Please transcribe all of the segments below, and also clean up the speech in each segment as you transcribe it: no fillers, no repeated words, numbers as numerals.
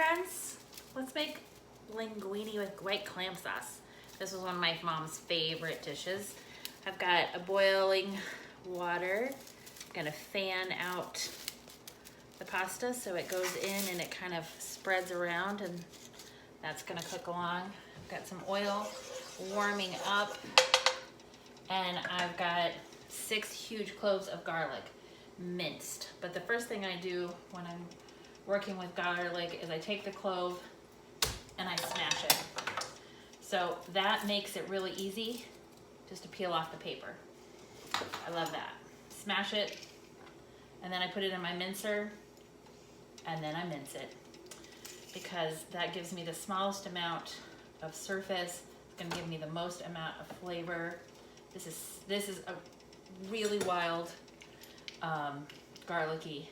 friends, let's make linguine with white clam sauce. This was one of my mom's favorite dishes. I've got a boiling water. I'm gonna fan out the pasta so it goes in and it kind of spreads around, and that's gonna cook along. I've got some oil warming up, and I've got 6 huge cloves of garlic, minced. But the first thing I do when I'm working with garlic is I take the clove and I smash it. So that makes it really easy just to peel off the paper. I love that. Smash it, and then I put it in my mincer, and then I mince it, because that gives me the smallest amount of surface. It's gonna give me the most amount of flavor. This is a really wild, garlicky.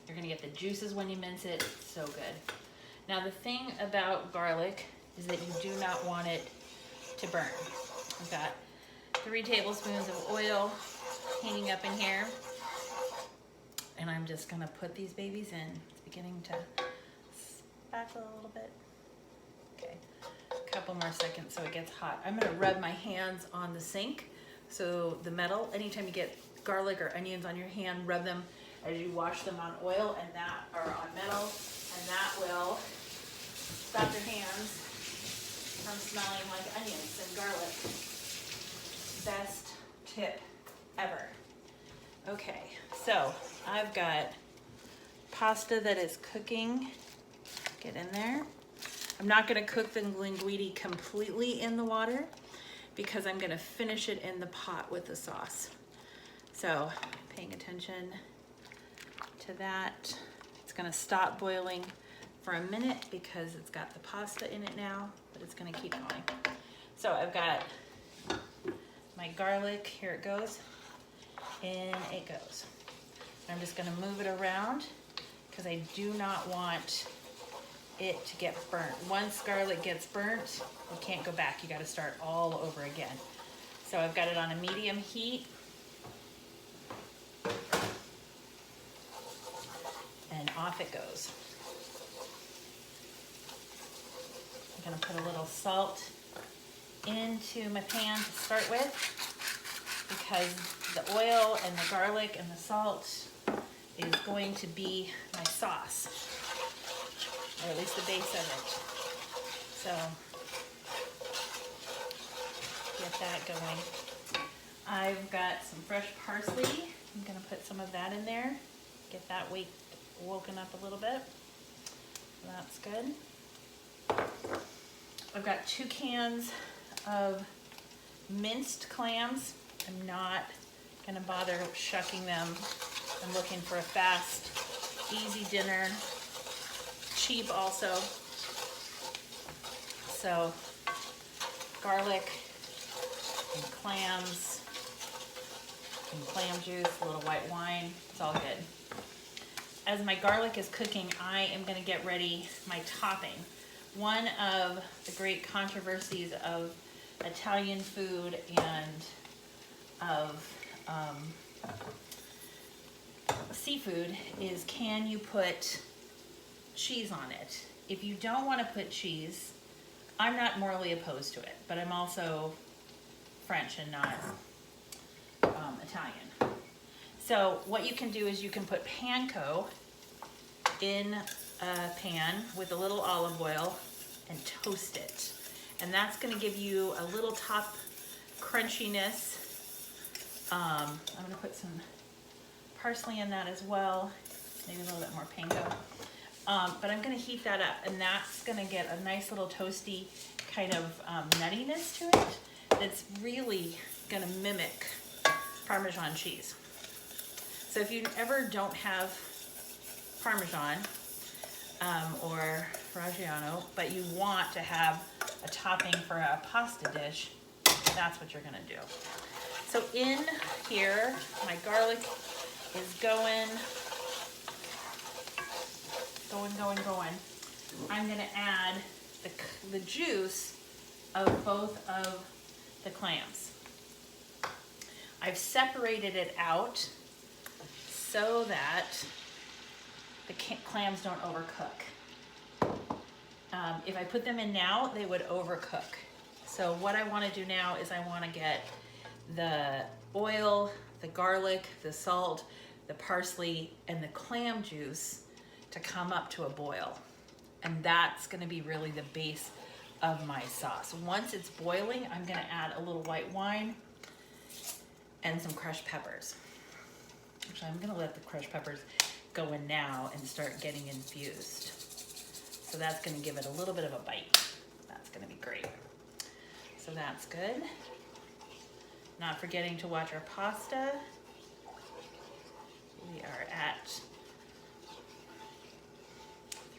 You're gonna get the juices when you mince it. It's so good. Now the thing about garlic is that you do not want it to burn. I've got 3 tablespoons of oil heating up in here, and I'm just gonna put these babies in. It's beginning to spackle a little bit. Okay, a couple more seconds so it gets hot. I'm gonna rub my hands on the sink, so the metal, anytime you get garlic or onions on your hand, rub them as you wash them on oil and that, or on metal, and that will stop your hands from smelling like onions and garlic. Best tip ever. Okay, so I've got pasta that is cooking. Get in there. I'm not gonna cook the linguine completely in the water because I'm gonna finish it in the pot with the sauce. So paying attention to that. It's gonna stop boiling for a minute because it's got the pasta in it now, but it's gonna keep going. So I've got my garlic, here it goes, in it goes. I'm just gonna move it around because I do not want it to get burnt. Once garlic gets burnt, you can't go back. You gotta start all over again. So I've got it on a medium heat. And off it goes. I'm gonna put a little salt into my pan to start with, because the oil and the garlic and the salt is going to be my sauce, or at least the base of it. So get that going. I've got some fresh parsley. I'm gonna put some of that in there. Get that woken up a little bit. That's good. I've got 2 cans of minced clams. I'm not gonna bother shucking them. I'm looking for a fast, easy dinner, cheap also. So garlic and clams and clam juice, a little white wine, it's all good. As my garlic is cooking, I am going to get ready my topping. One of the great controversies of Italian food and of seafood is, can you put cheese on it? If you don't want to put cheese, I'm not morally opposed to it, but I'm also French and not Italian. So what you can do is you can put panko in a pan with a little olive oil and toast it. And that's gonna give you a little top crunchiness. I'm gonna put some parsley in that as well, maybe a little bit more panko. But I'm gonna heat that up, and that's gonna get a nice little toasty kind of nuttiness to it that's really gonna mimic Parmesan cheese. So if you ever don't have Parmesan or Reggiano, but you want to have a topping for a pasta dish, that's what you're gonna do. So in here, my garlic is going. I'm gonna add the juice of both of the clams. I've separated it out so that the clams don't overcook. If I put them in now, they would overcook. So what I want to do now is I want to get the oil, the garlic, the salt, the parsley, and the clam juice to come up to a boil. And that's going to be really the base of my sauce. Once it's boiling, I'm going to add a little white wine and some crushed peppers. Actually, I'm going to let the crushed peppers go in now and start getting infused. So that's going to give it a little bit of a bite. That's going to be great. So that's good. Not forgetting to watch our pasta. We are at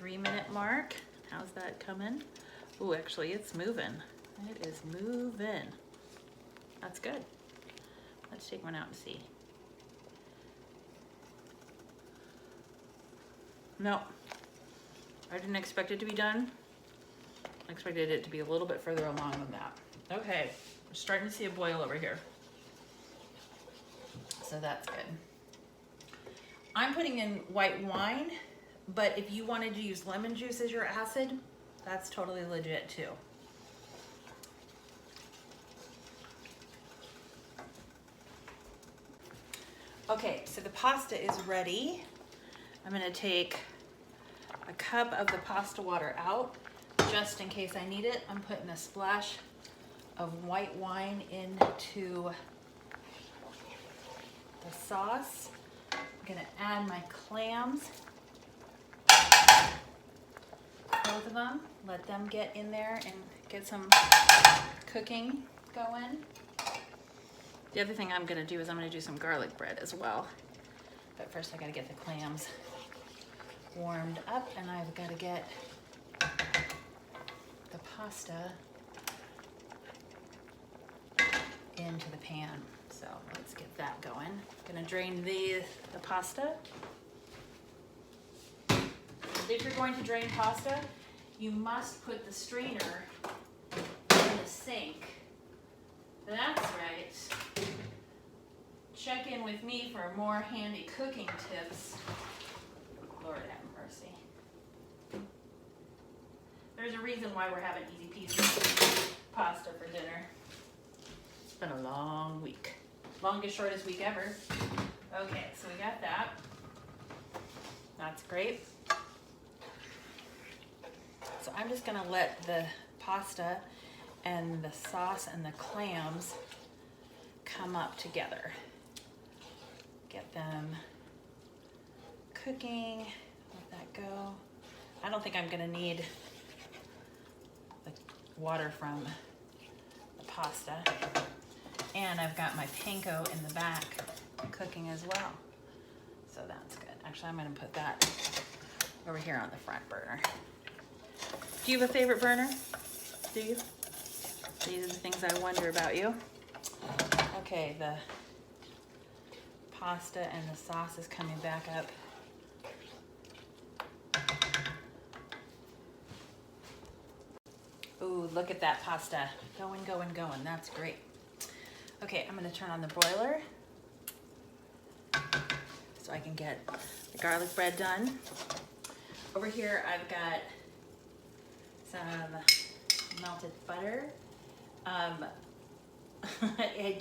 3-minute mark. How's that coming? Oh, actually it's moving. It is moving. That's good. Let's take one out and see. No, I didn't expect it to be done. I expected it to be a little bit further along than that. Okay, we're starting to see a boil over here. So that's good. I'm putting in white wine, but if you wanted to use lemon juice as your acid, that's totally legit too. Okay, so the pasta is ready. I'm gonna take a cup of the pasta water out, just in case I need it. I'm putting a splash of white wine into the sauce. I'm gonna add my clams, both of them, let them get in there and get some cooking going. The other thing I'm gonna do is I'm gonna do some garlic bread as well. But first I gotta get the clams warmed up, and I've gotta get the pasta into the pan. So let's get that going. Gonna drain the pasta. If you're going to drain pasta, you must put the strainer in the sink. That's right. Check in with me for more handy cooking tips. Lord have mercy. There's a reason why we're having easy peasy pasta for dinner. It's been a long week. Longest, shortest week ever. Okay, so we got that. That's great. So I'm just gonna let the pasta and the sauce and the clams come up together. Get them cooking, let that go. I don't think I'm gonna need the water from the pasta. And I've got my panko in the back cooking as well. So that's good. Actually, I'm gonna put that over here on the front burner. Do you have a favorite burner? Do you? These are the things I wonder about you. Okay, the pasta and the sauce is coming back up. Ooh, look at that pasta. Going, going, going. That's great. Okay, I'm gonna turn on the broiler so I can get the garlic bread done. Over here, I've got some melted butter. I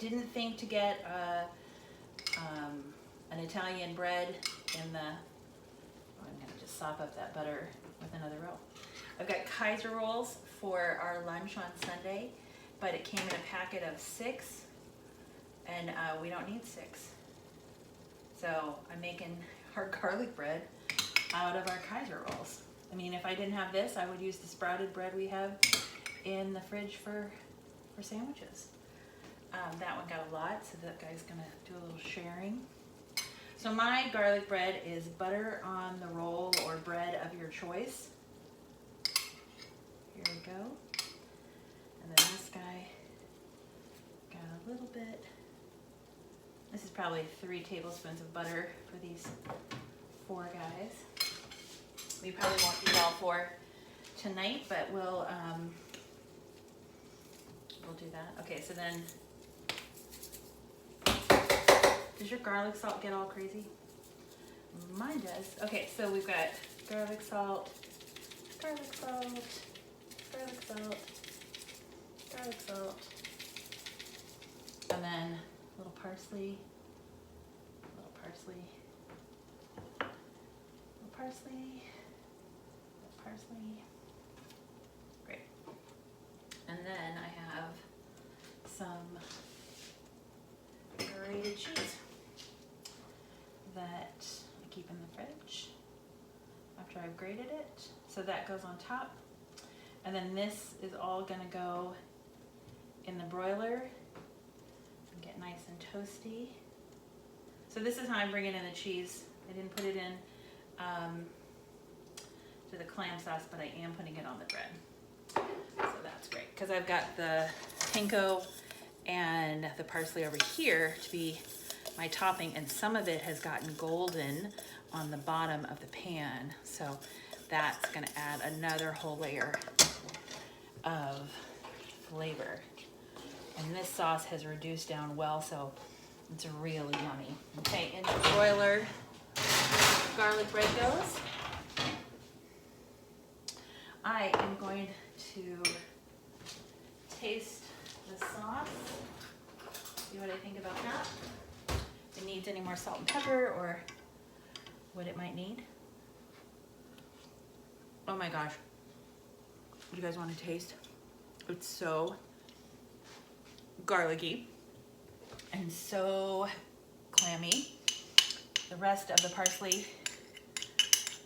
didn't think to get an Italian bread in the, I'm gonna just sop up that butter with another roll. I've got Kaiser rolls for our lunch on Sunday, but it came in a packet of 6, and we don't need 6. So I'm making our garlic bread out of our Kaiser rolls. I mean, if I didn't have this, I would use the sprouted bread we have in the fridge for sandwiches. That one got a lot, so that guy's gonna do a little sharing. So my garlic bread is butter on the roll or bread of your choice. Here we go. And then this guy got a little bit. This is probably 3 tablespoons of butter for these 4 guys. We probably won't eat all 4 tonight, but we'll do that. Okay, so then, does your garlic salt get all crazy? My mine does. Okay, so we've got garlic salt, garlic salt, garlic salt, garlic salt, and then a little parsley, little parsley, little parsley, little parsley. Great. And then I have some grated cheese that I keep in the fridge after I've grated it. So that goes on top. And then this is all gonna go in the broiler and get nice and toasty. So this is how I'm bringing in the cheese. I didn't put it in to the clam sauce, but I am putting it on the bread. So that's great, because I've got the panko and the parsley over here to be my topping, and some of it has gotten golden on the bottom of the pan. So that's gonna add another whole layer of flavor. And this sauce has reduced down well, so it's really yummy. Okay, in the broiler, garlic bread goes. I am going to taste the sauce, see what I think about that. If it needs any more salt and pepper or what it might need. Oh my gosh. You guys want to taste? It's so garlicky and so clammy. The rest of the parsley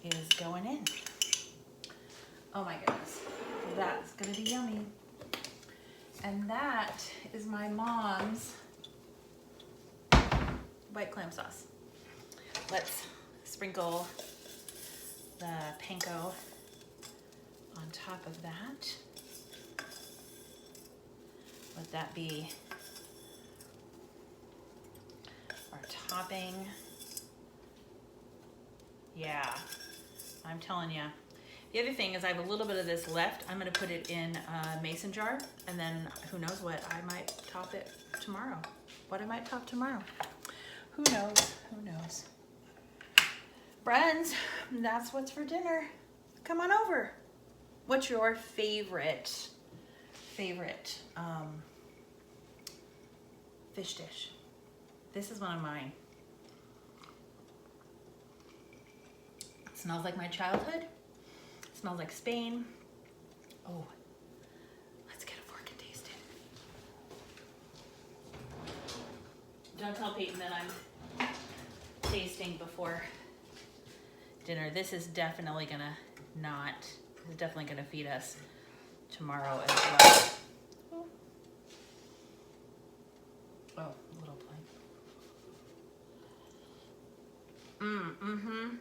is going in. Oh my goodness, that's gonna be yummy. And that is my mom's white clam sauce. Let's sprinkle the panko on top of that. Let that be our topping. Yeah, I'm telling you. The other thing is I have a little bit of this left. I'm gonna put it in a mason jar, and then who knows what, I might top it tomorrow. What I might top tomorrow. Who knows, who knows. Friends, that's what's for dinner. Come on over. What's your favorite fish dish? This is one of mine. It smells like my childhood. It smells like Spain. Oh, let's get a fork and taste it. Don't tell Peyton that I'm tasting before dinner. This is definitely gonna feed us tomorrow as well. Oh, a little plain.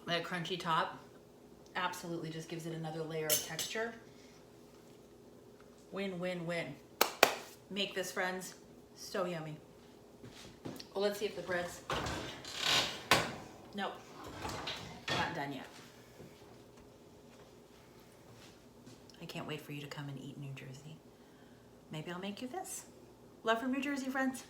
That crunchy top absolutely just gives it another layer of texture. Win, win, win. Make this, friends. So yummy. Well, let's see if the bread's... Nope. Not done yet. I can't wait for you to come and eat in New Jersey. Maybe I'll make you this. Love from New Jersey, friends.